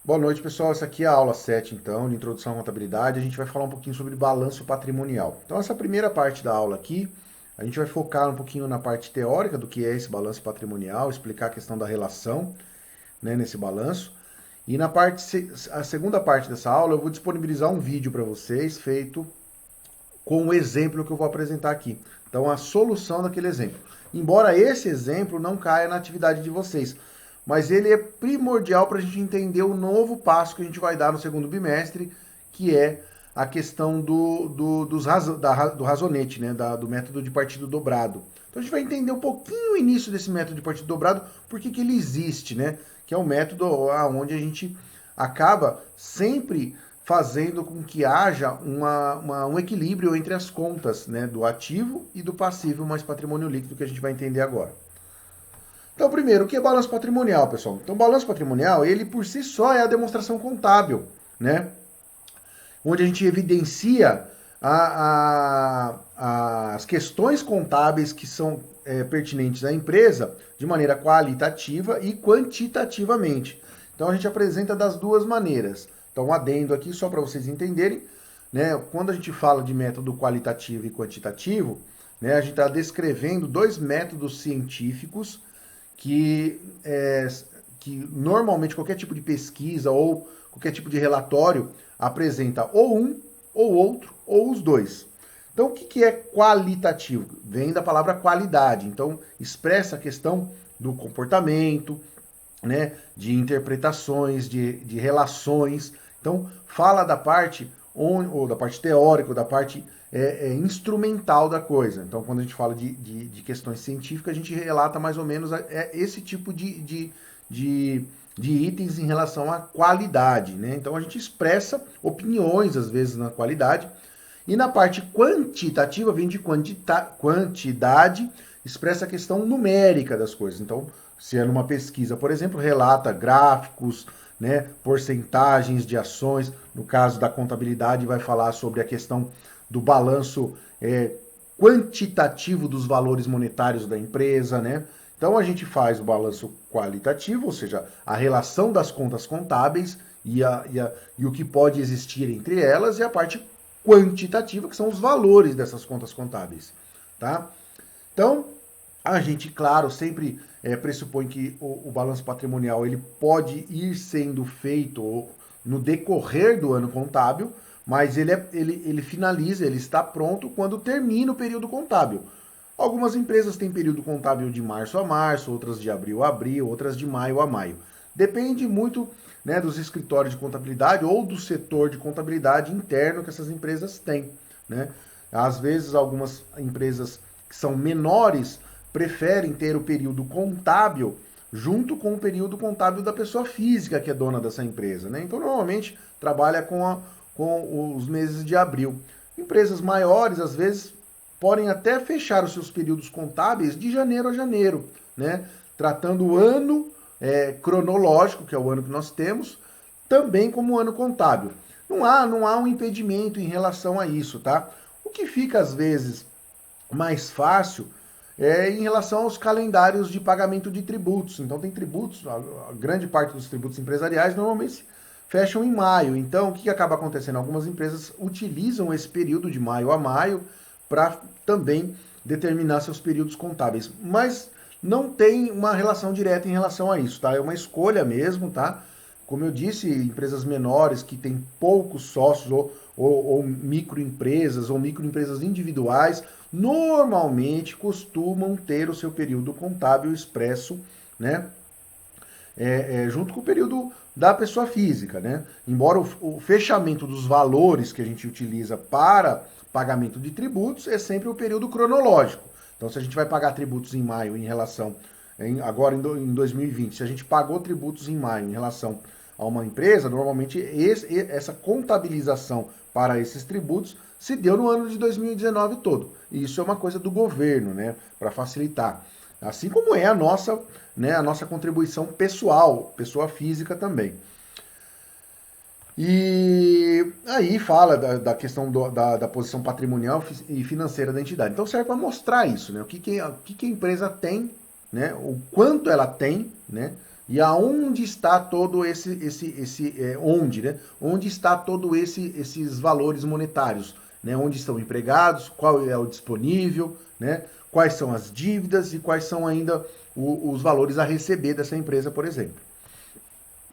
Boa noite, pessoal. Essa aqui é a aula 7, então, de Introdução à Contabilidade. A gente vai falar um pouquinho sobre balanço patrimonial. Então, essa primeira parte da aula aqui, a gente vai focar um pouquinho na parte teórica do que é esse balanço patrimonial, explicar a questão da relação, né, nesse balanço. E a segunda parte dessa aula, eu vou disponibilizar um vídeo para vocês, feito com o exemplo que eu vou apresentar aqui. Então, a solução daquele exemplo. Embora esse exemplo não caia na atividade de vocês, mas ele é primordial para a gente entender o novo passo que a gente vai dar no segundo bimestre, que é a questão do razonete, né? Do método de partido dobrado. Então a gente vai entender um pouquinho o início desse método de partido dobrado, por que ele existe, né? Que é um método onde a gente acaba sempre fazendo com que haja um equilíbrio entre as contas, né? Do ativo e do passivo mais patrimônio líquido, que a gente vai entender agora. Então, primeiro, o que é balanço patrimonial, pessoal? Então, balanço patrimonial, ele por si só é a demonstração contábil, né? Onde a gente evidencia as questões contábeis que são pertinentes à empresa de maneira qualitativa e quantitativamente. Então, a gente apresenta das duas maneiras. Então, um adendo aqui só para vocês entenderem, né? Quando a gente fala de método qualitativo e quantitativo, né, a gente está descrevendo dois métodos científicos que normalmente qualquer tipo de pesquisa ou qualquer tipo de relatório apresenta ou um, ou outro, ou os dois. Então, o que é qualitativo? Vem da palavra qualidade. Então, expressa a questão do comportamento, né, de interpretações, de relações. Então, fala da parte ou da parte teórica, ou da parte instrumental da coisa. Então, quando a gente fala de questões científicas, a gente relata mais ou menos esse tipo de itens em relação à qualidade, né? Então, a gente expressa opiniões, às vezes, na qualidade. E na parte quantitativa, vem de quantidade, expressa a questão numérica das coisas. Então, se é numa pesquisa, por exemplo, relata gráficos, né, porcentagens de ações. No caso da contabilidade, vai falar sobre a questão do balanço quantitativo dos valores monetários da empresa, né? Então a gente faz o balanço qualitativo, ou seja, a relação das contas contábeis e o que pode existir entre elas, e a parte quantitativa, que são os valores dessas contas contábeis, tá? Então, a gente, claro, sempre pressupõe que o balanço patrimonial ele pode ir sendo feito no decorrer do ano contábil, mas ele finaliza, ele está pronto quando termina o período contábil. Algumas empresas têm período contábil de março a março, outras de abril a abril, outras de maio a maio. Depende muito, né, dos escritórios de contabilidade ou do setor de contabilidade interno que essas empresas têm, né? Às vezes, algumas empresas que são menores preferem ter o período contábil junto com o período contábil da pessoa física que é dona dessa empresa, né? Então, normalmente, trabalha com os meses de abril. Empresas maiores, às vezes, podem até fechar os seus períodos contábeis de janeiro a janeiro, né? Tratando o ano cronológico, que é o ano que nós temos, também como ano contábil. Não há um impedimento em relação a isso, tá? O que fica, às vezes, mais fácil em relação aos calendários de pagamento de tributos. Então, tem tributos, a grande parte dos tributos empresariais normalmente fecham em maio. Então, o que acaba acontecendo? Algumas empresas utilizam esse período de maio a maio para também determinar seus períodos contábeis. Mas não tem uma relação direta em relação a isso, tá? É uma escolha mesmo, tá? Como eu disse, empresas menores que têm poucos sócios ou microempresas ou microempresas individuais, normalmente costumam ter o seu período contábil expresso, né? Junto com o período da pessoa física, né? Embora o fechamento dos valores que a gente utiliza para pagamento de tributos é sempre o período cronológico. Então, se a gente vai pagar tributos em maio em relação, agora em 2020, se a gente pagou tributos em maio em relação a uma empresa, normalmente essa contabilização para esses tributos se deu no ano de 2019 todo. E isso é uma coisa do governo, né, para facilitar. Assim como é a nossa, né, a nossa contribuição pessoal, pessoa física também. E aí fala da questão da posição patrimonial e financeira da entidade. Então serve para mostrar isso, né? O que a empresa tem né, o quanto ela tem, né, e aonde está todo onde está todo esses valores monetários, né, onde estão empregados, qual é o disponível, né, quais são as dívidas e quais são ainda os valores a receber dessa empresa, por exemplo.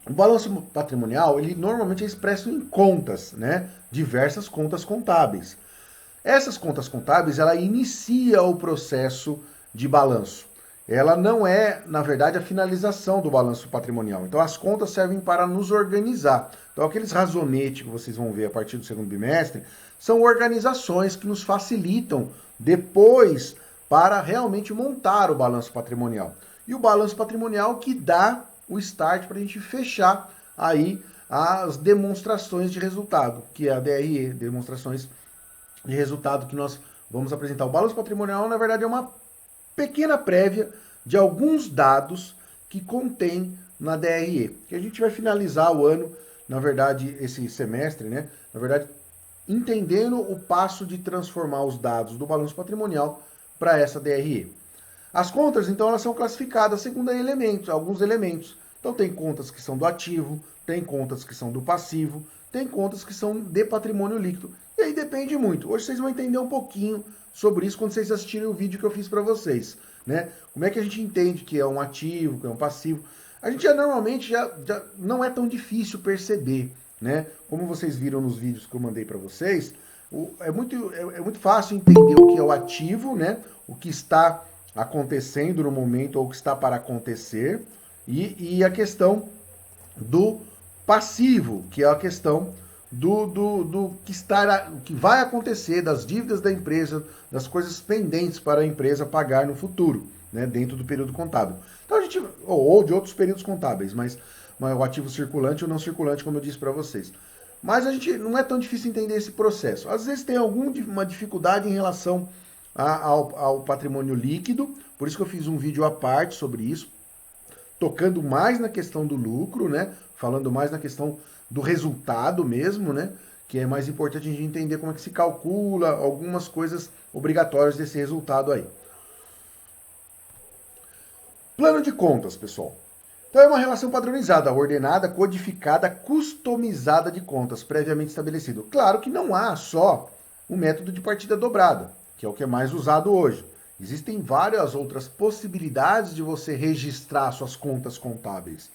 O balanço patrimonial, ele normalmente é expresso em contas, né, diversas contas contábeis. Essas contas contábeis, ela inicia o processo de balanço. Ela não é, na verdade, a finalização do balanço patrimonial. Então, as contas servem para nos organizar. Então, aqueles razonetes que vocês vão ver a partir do segundo bimestre são organizações que nos facilitam depois para realmente montar o balanço patrimonial. E o balanço patrimonial que dá o start para a gente fechar aí as demonstrações de resultado, que é a DRE, demonstrações de resultado que nós vamos apresentar. O balanço patrimonial, na verdade, é uma pequena prévia de alguns dados que contém na DRE, que a gente vai finalizar o ano, na verdade, esse semestre, né? Na verdade, entendendo o passo de transformar os dados do balanço patrimonial para essa DRE. As contas, então, elas são classificadas segundo elementos, alguns elementos. Então, tem contas que são do ativo, tem contas que são do passivo, tem contas que são de patrimônio líquido. E aí depende muito. Hoje vocês vão entender um pouquinho sobre isso quando vocês assistirem o vídeo que eu fiz para vocês, né? Como é que a gente entende que é um ativo, que é um passivo? A gente normalmente já não é tão difícil perceber, né? Como vocês viram nos vídeos que eu mandei para vocês, é muito fácil entender o que é o ativo, né? O que está acontecendo no momento ou o que está para acontecer e a questão do passivo, que é a questão do que vai acontecer, das dívidas da empresa, das coisas pendentes para a empresa pagar no futuro, né, dentro do período contábil. Então a gente, ou de outros períodos contábeis, mas o ativo circulante ou não circulante, como eu disse para vocês. Mas a gente não é tão difícil entender esse processo. Às vezes tem alguma dificuldade em relação ao patrimônio líquido, por isso que eu fiz um vídeo à parte sobre isso, tocando mais na questão do lucro, né, falando mais na questão do resultado mesmo, né? Que é mais importante a gente entender como é que se calcula algumas coisas obrigatórias desse resultado aí. Plano de contas, pessoal. Então é uma relação padronizada, ordenada, codificada, customizada de contas, previamente estabelecido. Claro que não há só o método de partida dobrada, que é o que é mais usado hoje. Existem várias outras possibilidades de você registrar suas contas contábeis.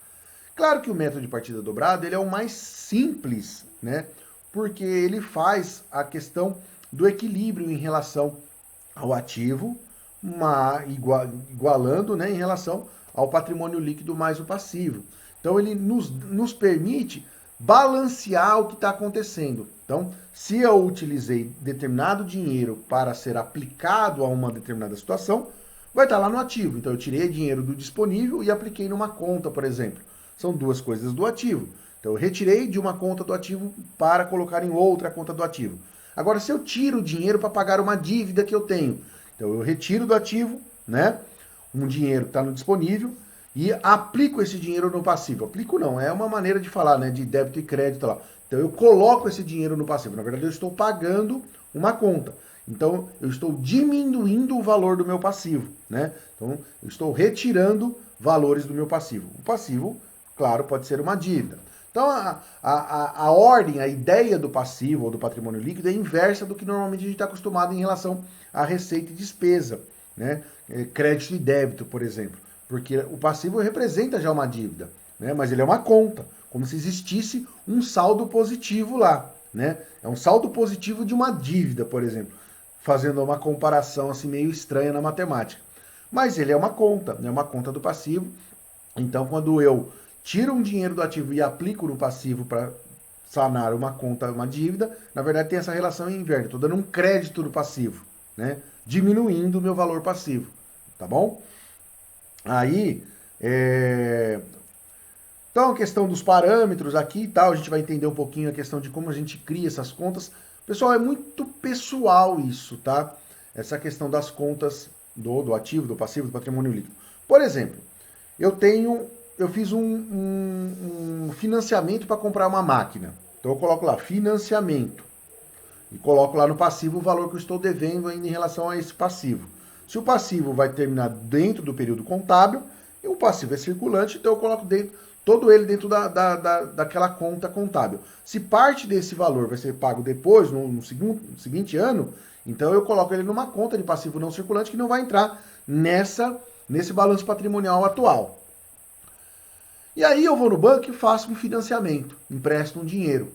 Claro que o método de partida dobrada ele é o mais simples, né? Porque ele faz a questão do equilíbrio em relação ao ativo, igualando, né, em relação ao patrimônio líquido mais o passivo. Então ele nos permite balancear o que está acontecendo. Então, se eu utilizei determinado dinheiro para ser aplicado a uma determinada situação, vai estar lá no ativo. Então eu tirei dinheiro do disponível e apliquei numa conta, por exemplo. São duas coisas do ativo. Então eu retirei de uma conta do ativo para colocar em outra conta do ativo. Agora, se eu tiro o dinheiro para pagar uma dívida que eu tenho, então eu retiro do ativo, né, um dinheiro que está no disponível e aplico esse dinheiro no passivo. Aplico não, é uma maneira de falar, né, de débito e crédito lá. Então eu coloco esse dinheiro no passivo. Na verdade, eu estou pagando uma conta. Então eu estou diminuindo o valor do meu passivo, né? Então eu estou retirando valores do meu passivo. O passivo, claro, pode ser uma dívida. Então, a ordem, a ideia do passivo ou do patrimônio líquido é inversa do que normalmente a gente está acostumado em relação à receita e despesa, né? Crédito e débito, por exemplo. Porque o passivo representa já uma dívida, né? Mas ele é uma conta, como se existisse um saldo positivo lá, né? É um saldo positivo de uma dívida, por exemplo, fazendo uma comparação assim meio estranha na matemática. Mas ele é uma conta, né? Uma conta do passivo. Então, quando eu tiro um dinheiro do ativo e aplico no passivo para sanar uma conta, uma dívida, na verdade tem essa relação inversa. Estou dando um crédito no passivo, né? Diminuindo o meu valor passivo, tá bom? Aí, então a questão dos parâmetros aqui e tal, a gente vai entender um pouquinho a questão de como a gente cria essas contas. Pessoal, é muito pessoal isso, tá? Essa questão das contas do ativo, do passivo, do patrimônio líquido. Por exemplo, eu fiz um financiamento para comprar uma máquina. Então eu coloco lá, financiamento. E coloco lá no passivo o valor que eu estou devendo ainda em relação a esse passivo. Se o passivo vai terminar dentro do período contábil, e o passivo é circulante, então eu coloco todo ele dentro daquela conta contábil. Se parte desse valor vai ser pago depois, no seguinte ano, então eu coloco ele numa conta de passivo não circulante que não vai entrar nesse balanço patrimonial atual. E aí eu vou no banco e faço um financiamento, empresto um dinheiro.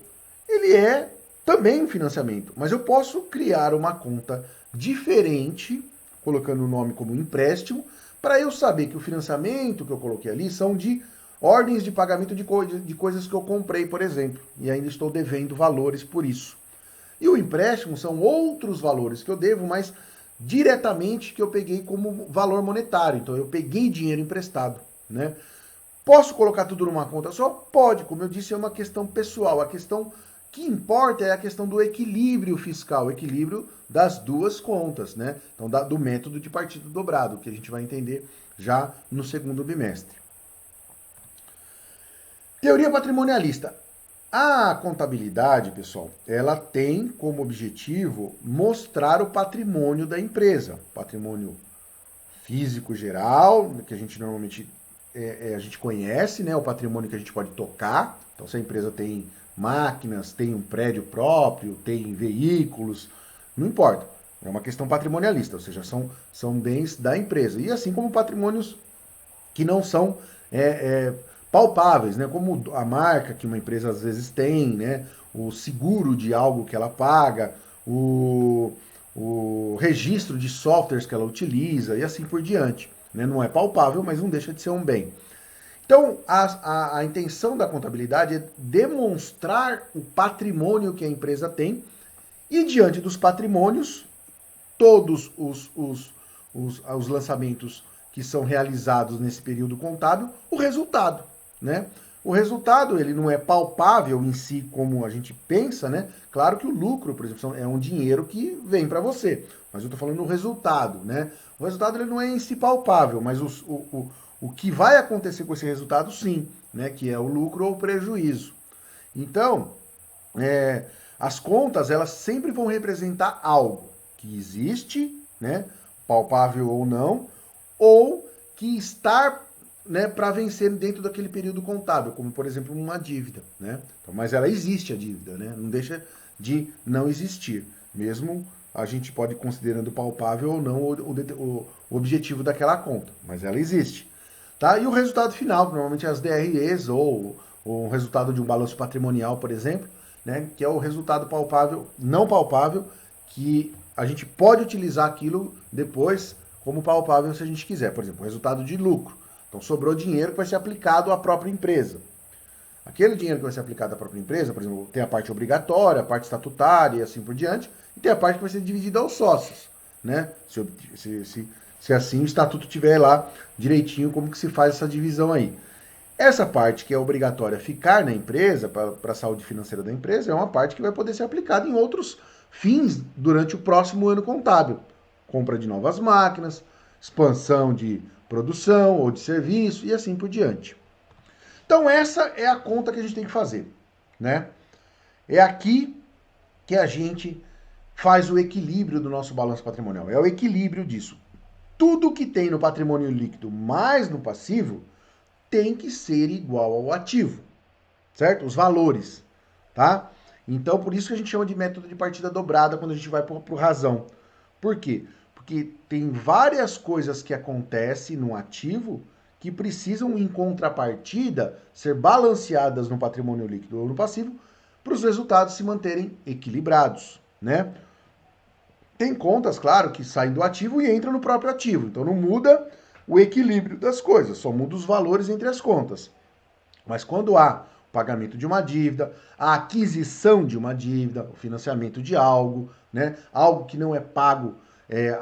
Ele é também um financiamento, mas eu posso criar uma conta diferente, colocando o nome como empréstimo, para eu saber que o financiamento que eu coloquei ali são de ordens de pagamento de coisas que eu comprei, por exemplo, e ainda estou devendo valores por isso. E o empréstimo são outros valores que eu devo, mas diretamente que eu peguei como valor monetário. Então eu peguei dinheiro emprestado, né? Posso colocar tudo numa conta só? Pode, como eu disse, é uma questão pessoal. A questão que importa é a questão do equilíbrio fiscal, o equilíbrio das duas contas, né? Então, do método de partido dobrado, que a gente vai entender já no segundo bimestre. Teoria patrimonialista. A contabilidade, pessoal, ela tem como objetivo mostrar o patrimônio da empresa. Patrimônio físico geral, que a gente normalmente a gente conhece, né? O patrimônio que a gente pode tocar. Então, se a empresa tem máquinas, tem um prédio próprio, tem veículos, não importa. É uma questão patrimonialista, ou seja, são bens da empresa. E assim como patrimônios que não são palpáveis, né? Como a marca que uma empresa às vezes tem, né? O seguro de algo que ela paga, o registro de softwares que ela utiliza e assim por diante. Né? Não é palpável, mas não deixa de ser um bem. Então, a intenção da contabilidade é demonstrar o patrimônio que a empresa tem e, diante dos patrimônios, todos os lançamentos que são realizados nesse período contábil, o resultado, né? O resultado, ele não é palpável em si como a gente pensa, né? Claro que o lucro, por exemplo, é um dinheiro que vem para você, mas eu estou falando do resultado, né? O resultado ele não é em si palpável, mas o que vai acontecer com esse resultado, sim, né? Que é o lucro ou o prejuízo. Então, as contas, elas sempre vão representar algo que existe, né? Palpável ou que está, né, para vencer dentro daquele período contábil, como por exemplo uma dívida, né? Então, mas ela existe a dívida, né? Não deixa de não existir, mesmo a gente pode ir considerando palpável ou não o objetivo daquela conta, mas ela existe, tá? E o resultado final, normalmente as DREs ou o resultado de um balanço patrimonial, por exemplo, né? Que é o resultado palpável, não palpável, que a gente pode utilizar aquilo depois como palpável se a gente quiser. Por exemplo, o resultado de lucro. Então, sobrou dinheiro que vai ser aplicado à própria empresa. Aquele dinheiro que vai ser aplicado à própria empresa, por exemplo, tem a parte obrigatória, a parte estatutária e assim por diante, e tem a parte que vai ser dividida aos sócios, né? Se assim o estatuto tiver lá direitinho como que se faz essa divisão aí. Essa parte que é obrigatória ficar na empresa, para a saúde financeira da empresa, é uma parte que vai poder ser aplicada em outros fins durante o próximo ano contábil. Compra de novas máquinas, expansão de produção ou de serviço e assim por diante. Então essa é a conta que a gente tem que fazer, né? É aqui que a gente faz o equilíbrio do nosso balanço patrimonial. É o equilíbrio disso. Tudo que tem no patrimônio líquido mais no passivo tem que ser igual ao ativo, certo? Os valores, tá? Então, por isso que a gente chama de método de partida dobrada quando a gente vai para o razão. Por quê? Porque tem várias coisas que acontecem no ativo que precisam, em contrapartida, ser balanceadas no patrimônio líquido ou no passivo para os resultados se manterem equilibrados, né? Tem contas, claro, que saem do ativo e entram no próprio ativo. Então não muda o equilíbrio das coisas, só muda os valores entre as contas. Mas quando há o pagamento de uma dívida, a aquisição de uma dívida, o financiamento de algo, né? Algo que não é pago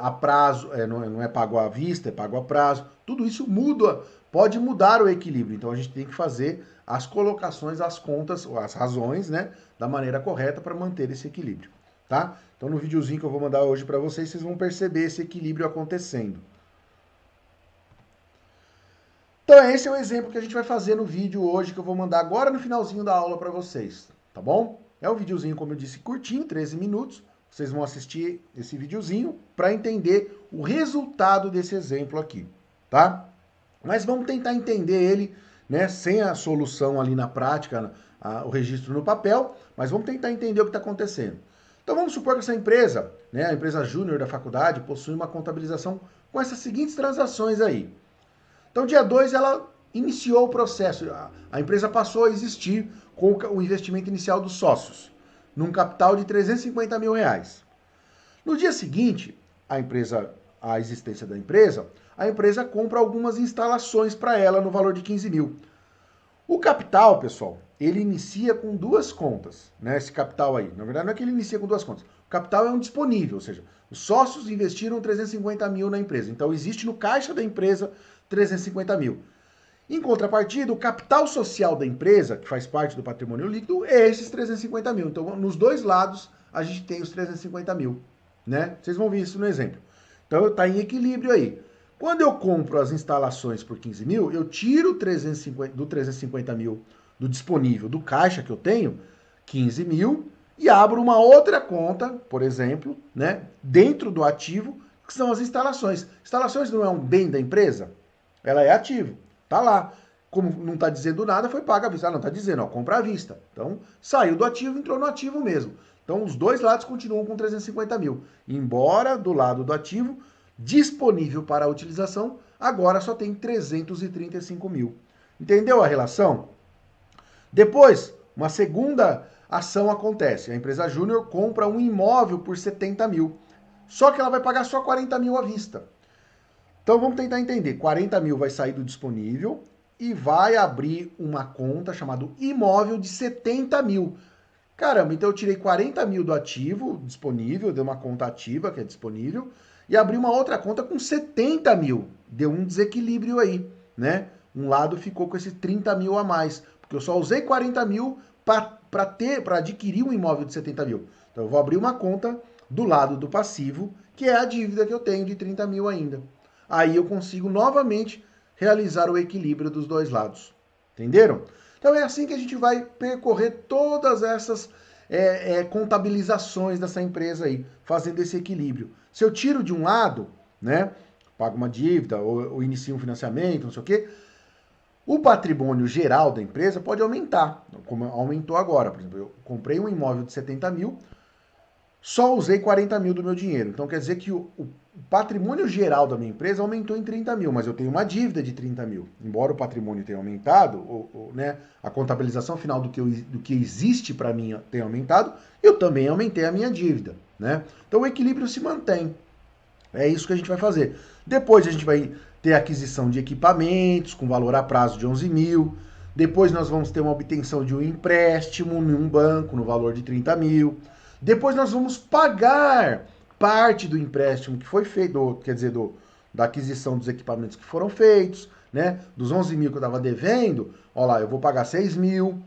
a prazo, não é pago à vista, é pago a prazo, tudo isso muda, pode mudar o equilíbrio. Então a gente tem que fazer as colocações, as contas, as razões, né, da maneira correta para manter esse equilíbrio, tá? Então no videozinho que eu vou mandar hoje para vocês, vocês vão perceber esse equilíbrio acontecendo. Então esse é o exemplo que a gente vai fazer no vídeo hoje, que eu vou mandar agora no finalzinho da aula para vocês, tá bom? É um videozinho, como eu disse, curtinho, 13 minutos. vocês vão assistir esse videozinho para entender o resultado desse exemplo aqui, tá? Mas vamos tentar entender ele, né, sem a solução ali na prática, o registro no papel, mas vamos tentar entender o que está acontecendo. Então vamos supor que essa empresa, né, a empresa júnior da faculdade, possui uma contabilização com essas seguintes transações aí. Então dia 2 ela iniciou o processo, a empresa passou a existir com o investimento inicial dos sócios, num capital de R$350 mil. No dia seguinte, a existência da empresa, a empresa compra algumas instalações para ela no valor de 15 mil. O capital, pessoal, ele inicia com duas contas, né? Esse capital aí. Na verdade, não é que ele inicia com duas contas. O capital é um disponível, ou seja, os sócios investiram 350 mil na empresa. Então, existe no caixa da empresa 350 mil. Em contrapartida, o capital social da empresa, que faz parte do patrimônio líquido, é esses 350 mil. Então, nos dois lados, a gente tem os 350 mil, né? Vocês vão ver isso no exemplo. Então, está em equilíbrio aí. Quando eu compro as instalações por 15 mil, eu tiro do 350 mil do disponível do caixa que eu tenho, 15 mil, e abro uma outra conta, por exemplo, né, dentro do ativo, que são as instalações. Instalações não é um bem da empresa? Ela é ativo, tá lá. Como não está dizendo nada, foi paga à vista. Não, está dizendo, ó, compra à vista. Então, saiu do ativo, entrou no ativo mesmo. Então, os dois lados continuam com 350 mil. Embora do lado do ativo, disponível para a utilização, agora só tem 335 mil. Entendeu a relação? Depois, uma segunda ação acontece. A empresa júnior compra um imóvel por 70 mil. Só que ela vai pagar só 40 mil à vista. Então vamos tentar entender. 40 mil vai sair do disponível e vai abrir uma conta chamada imóvel de 70 mil. Caramba, então eu tirei 40 mil do ativo disponível, deu uma conta ativa que é disponível, e abri uma outra conta com 70 mil. Deu um desequilíbrio aí, né? Um lado ficou com esse 30 mil a mais, porque eu só usei 40 mil para adquirir um imóvel de 70 mil. Então eu vou abrir uma conta do lado do passivo, que é a dívida que eu tenho de 30 mil ainda. Aí eu consigo novamente realizar o equilíbrio dos dois lados. Entenderam? Então é assim que a gente vai percorrer todas essas contabilizações dessa empresa aí, fazendo esse equilíbrio. Se eu tiro de um lado, né, pago uma dívida ou inicio um financiamento, não sei o quê, o patrimônio geral da empresa pode aumentar, como aumentou agora. Por exemplo, eu comprei um imóvel de 70 mil, só usei 40 mil do meu dinheiro. Então quer dizer que o patrimônio geral da minha empresa aumentou em 30 mil, mas eu tenho uma dívida de 30 mil. Embora o patrimônio tenha aumentado, né, a contabilização final do que existe para mim tenha aumentado, eu também aumentei a minha dívida. Né? Então o equilíbrio se mantém. É isso que a gente vai fazer. Depois a gente vai ter aquisição de equipamentos com valor a prazo de 11 mil. Depois nós vamos ter uma obtenção de um empréstimo em um banco no valor de 30 mil. Depois nós vamos pagar parte do empréstimo que foi feito, quer dizer, da aquisição dos equipamentos que foram feitos, né? Dos 11 mil que eu estava devendo, ó lá, eu vou pagar 6 mil.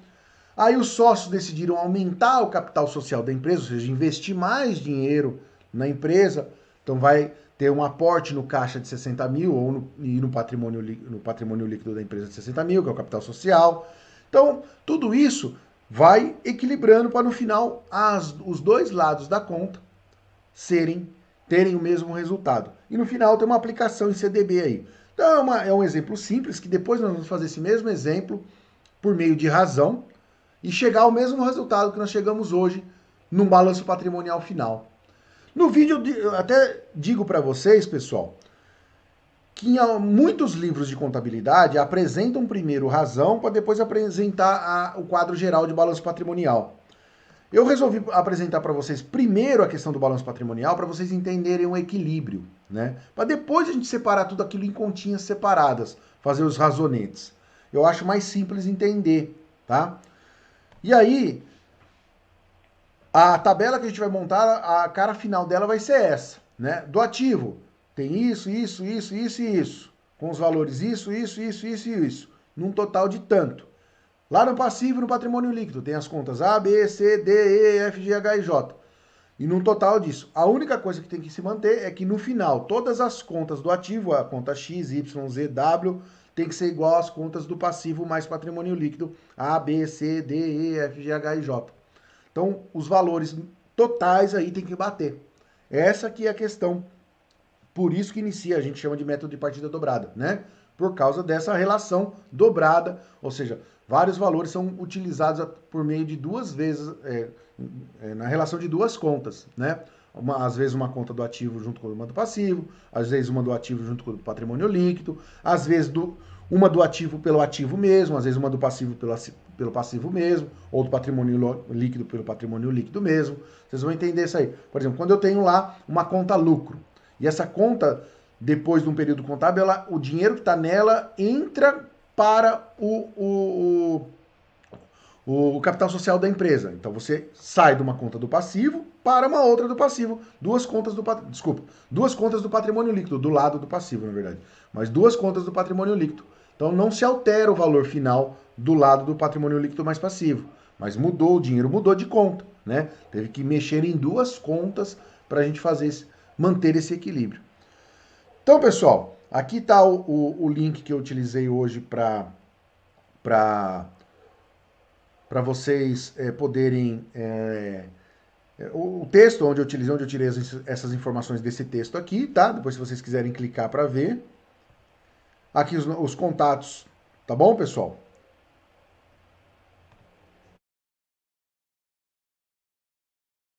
Aí os sócios decidiram aumentar o capital social da empresa, ou seja, investir mais dinheiro na empresa. Então vai ter um aporte no caixa de 60 mil ou no patrimônio líquido da empresa de 60 mil, que é o capital social. Então, tudo isso vai equilibrando para no final os dois lados da conta terem o mesmo resultado. E no final tem uma aplicação em CDB aí. Então é um exemplo simples que depois nós vamos fazer esse mesmo exemplo por meio de razão e chegar ao mesmo resultado que nós chegamos hoje num balanço patrimonial final. No vídeo eu até digo para vocês, pessoal, que em muitos livros de contabilidade apresentam primeiro razão para depois apresentar o quadro geral de balanço patrimonial. Eu resolvi apresentar para vocês primeiro a questão do balanço patrimonial para vocês entenderem o equilíbrio, né? Para depois a gente separar tudo aquilo em continhas separadas, fazer os razonetes. Eu acho mais simples entender, tá? E aí, a tabela que a gente vai montar, a cara final dela vai ser essa, né? Do ativo, tem isso, isso, isso, isso e isso. Com os valores isso, isso, isso, isso e isso. Num total de tanto. Lá no passivo, no patrimônio líquido, tem as contas A, B, C, D, E, F, G, H e J. E num total disso. A única coisa que tem que se manter é que no final, todas as contas do ativo, a conta X, Y, Z, W, tem que ser igual às contas do passivo mais patrimônio líquido, A, B, C, D, E, F, G, H e J. Então, os valores totais aí tem que bater. Essa que é a questão. Por isso que inicia, a gente chama de método de partida dobrada, né? Por causa dessa relação dobrada, ou seja, vários valores são utilizados por meio de duas vezes, na relação de duas contas, né? Às vezes uma conta do ativo junto com uma do passivo, às vezes uma do ativo junto com o patrimônio líquido, às vezes uma do ativo pelo ativo mesmo, às vezes uma do passivo pelo passivo mesmo, ou do patrimônio líquido pelo patrimônio líquido mesmo. Vocês vão entender isso aí. Por exemplo, quando eu tenho lá uma conta lucro, e essa conta, depois de um período contábil, o dinheiro que está nela entra para o capital social da empresa. Então você sai de uma conta do passivo para uma outra do passivo. Duas contas do patrimônio líquido, do lado do passivo, na verdade. Mas duas contas do patrimônio líquido. Então não se altera o valor final do lado do patrimônio líquido mais passivo. Mas mudou, o dinheiro mudou de conta, né? Teve que mexer em duas contas para a gente manter esse equilíbrio. Então, pessoal, aqui está o link que eu utilizei hoje para vocês poderem... o texto onde eu tirei essas informações desse texto aqui, tá? Depois, se vocês quiserem clicar para ver. Aqui os contatos, tá bom, pessoal?